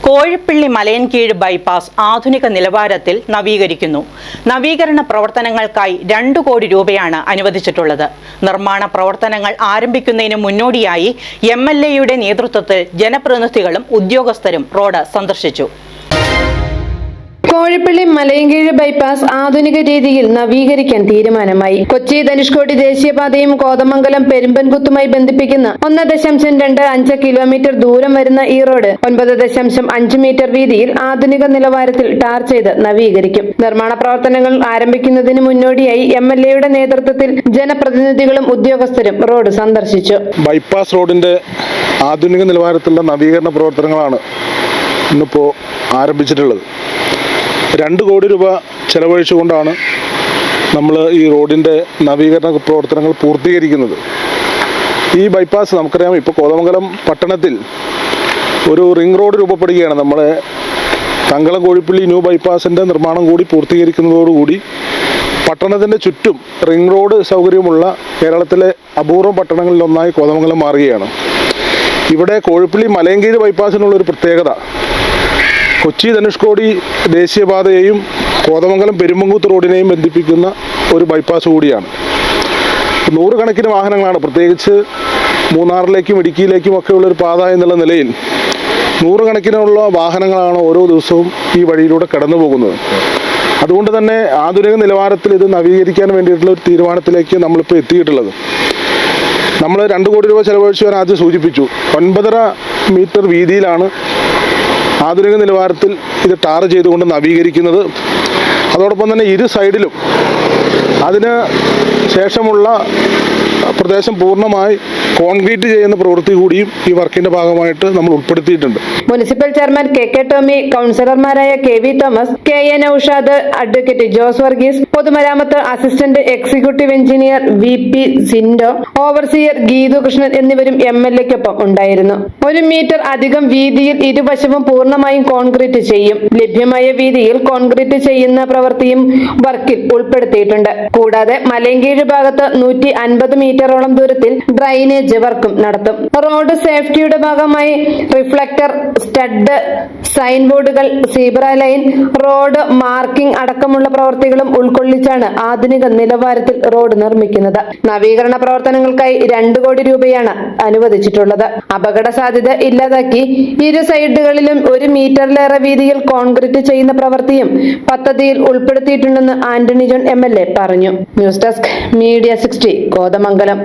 Kozhippally Malayinkeezhu bypass ആധുനിക നിലവാരത്തിൽ നവീകരിക്കുന്നു. നവീകരണ പ്രവർത്തനങ്ങൾക്കായി 2 കോടി രൂപയാണ് അനുവദിച്ചിട്ടുള്ളത്. നിർമ്മാണ പ്രവർത്തനങ്ങൾ ആരംഭിക്കുന്നതിന് മുന്നോടിയായി MLAയുടെ നേതൃത്വത്തിൽ ജനപ്രതിനിധികളും ഉദ്യോഗസ്ഥരും റോഡ് സന്ദർശിച്ചു. കോഴിപ്പള്ളി മലയൻകീഴ് ബൈപ്പാസ് ആധുനിക രീതിയിൽ നവീകരിക്കാൻ തീരുമാനമായി. കൊച്ചി ധനുഷ്കോടി ദേശീയപാതയും കോതമംഗലം പെരുമ്പൻകുത്തുമായി ബന്ധിപ്പിക്കുന്ന 1.25 കിലോമീറ്റർ ദൂരം വരുന്ന ഈ റോഡ് 9.5 മീറ്റർ വീതിയിൽ ആധുനിക നിലവാരത്തിൽ ടാർ ചെയ്ത് നവീകരിക്കും. നിർമ്മാണ പ്രവർത്തനങ്ങൾ ആരംഭിക്കുന്നതിന് മുന്നോടിയായി MLAയുടെ നേതൃത്വത്തിൽ ജനപ്രതിനിധികളും ഉദ്യോഗസ്ഥരും റോഡ് സന്ദർശിച്ചു. ബൈപ്പാസ് റോഡിന്റെ ആധുനിക നിലവാരത്തിലുള്ള നവീകരണ പ്രവർത്തനങ്ങളാണ് ഇന്നിപ്പോൾ ആരംഭിച്ചിട്ടുള്ളത്. 2 കോടി രൂപ ചെലവഴിച്ചുകൊണ്ടാണ് നമ്മൾ ഈ റോഡിൻ്റെ നവീകരണ പ്രവർത്തനങ്ങൾ പൂർത്തീകരിക്കുന്നത്. ഈ ബൈപ്പാസ് നമുക്കറിയാം, ഇപ്പോൾ കോതമംഗലം പട്ടണത്തിൽ ഒരു റിംഗ് റോഡ് രൂപപ്പെടുകയാണ്. നമ്മുടെ തങ്കളം കോഴിപ്പള്ളി ന്യൂ ബൈപ്പാസിൻ്റെ നിർമ്മാണം കൂടി പൂർത്തീകരിക്കുന്നതോടുകൂടി പട്ടണത്തിൻ്റെ ചുറ്റും റിംഗ് റോഡ് സൗകര്യമുള്ള കേരളത്തിലെ അപൂർവം പട്ടണങ്ങളിലൊന്നായി കോതമംഗലം മാറുകയാണ്. ഇവിടെ കോഴിപ്പള്ളി മലയൻകീഴ് ബൈപ്പാസിനുള്ളൊരു പ്രത്യേകത കൊച്ചി ധനുഷ്കോടി ദേശീയപാതയെയും കോതമംഗലം പെരുമ്പൻകുത്ത് റോഡിനെയും ബന്ധിപ്പിക്കുന്ന ഒരു ബൈപ്പാസ് കൂടിയാണ്. 100 കണക്കിന് വാഹനങ്ങളാണ്, പ്രത്യേകിച്ച് മൂന്നാറിലേക്കും ഇടുക്കിയിലേക്കും ഒക്കെ ഉള്ളൊരു പാത എന്നുള്ള നിലയിൽ 100 കണക്കിനുള്ള വാഹനങ്ങളാണ് ഓരോ ദിവസവും ഈ വഴിയിലൂടെ കടന്നു പോകുന്നത്. അതുകൊണ്ട് തന്നെ ആധുനിക നിലവാരത്തിൽ ഇത് നവീകരിക്കാൻ വേണ്ടിയിട്ടുള്ള ഒരു തീരുമാനത്തിലേക്ക് നമ്മളിപ്പോൾ എത്തിയിട്ടുള്ളത്. നമ്മൾ 2 കോടി രൂപ ചെലവഴിച്ച് ഞാൻ ആദ്യം സൂചിപ്പിച്ചു. 9.5 മീറ്റർ വീതിയിലാണ് ആധുനിക നിലവാരത്തിൽ ഇത് ടാർ ചെയ്തുകൊണ്ട് നവീകരിക്കുന്നത്. അതോടൊപ്പം തന്നെ ഇരു സൈഡിലും അതിന് ശേഷമുള്ള പ്രദേശം പൂർണ്ണമായി കോൺക്രീറ്റ് ചെയ്യുന്ന പ്രവൃത്തി കൂടിയും ഈ വർക്കിന്റെ ഭാഗമായിട്ട് നമ്മൾ ഉൾപ്പെടുത്തിയിട്ടുണ്ട്. മുനിസിപ്പൽ ചെയർമാൻ KK ടോമി, കൗൺസിലർമാരായ KV Thomas, KA Naushad, advocate Jose Varghese, പൊതുമരാമത്ത് assistant executive engineer VP Sindo, overseer Geethu Krishnan എന്നിവരും MLAക്കൊപ്പം ഉണ്ടായിരുന്നു. 1 മീറ്റർ അധികം വീതിയിൽ ഇരുവശവും പൂർണ്ണമായും കോൺക്രീറ്റ് ചെയ്യും. ലഭ്യമായ വീതിയിൽ കോൺക്രീറ്റ് ചെയ്യുന്ന പ്രവൃത്തിയും വർക്കിൽ ഉൾപ്പെടുത്തിയിട്ടുണ്ട്. കൂടാതെ മലയൻകീഴ് ഭാഗത്ത് 150 മീറ്ററോളം ദൂരത്തിൽ ഡ്രൈനേജ് വർക്കും നടത്തും. റോഡ് സേഫ്റ്റിയുടെ ഭാഗമായി റിഫ്ലക്ടർ, സ്റ്റഡ്, സൈൻ ബോർഡുകൾ, സീബ്ര ലൈൻ, റോഡ് മാർക്കിംഗ് അടക്കമുള്ള പ്രവൃത്തികളും ഉൾക്കൊള്ളിച്ചാണ് ആധുനിക നിലവാരത്തിൽ റോഡ് നിർമ്മിക്കുന്നത്. നവീകരണ പ്രവർത്തനങ്ങൾക്കായി 2 കോടി രൂപയാണ് അനുവദിച്ചിട്ടുള്ളത്. അപകട സാധ്യത ഇല്ലാതാക്കി ഇരു സൈഡുകളിലും 1 മീറ്ററിലേറെ വീതിയിൽ കോൺക്രീറ്റ് ചെയ്യുന്ന പ്രവൃത്തിയും പദ്ധതിയിൽ ഉൾപ്പെടുത്തിയിട്ടുണ്ടെന്ന് ആന്റണി ജോൺ MLA പറഞ്ഞു. News desk media 60 Kothamangalam.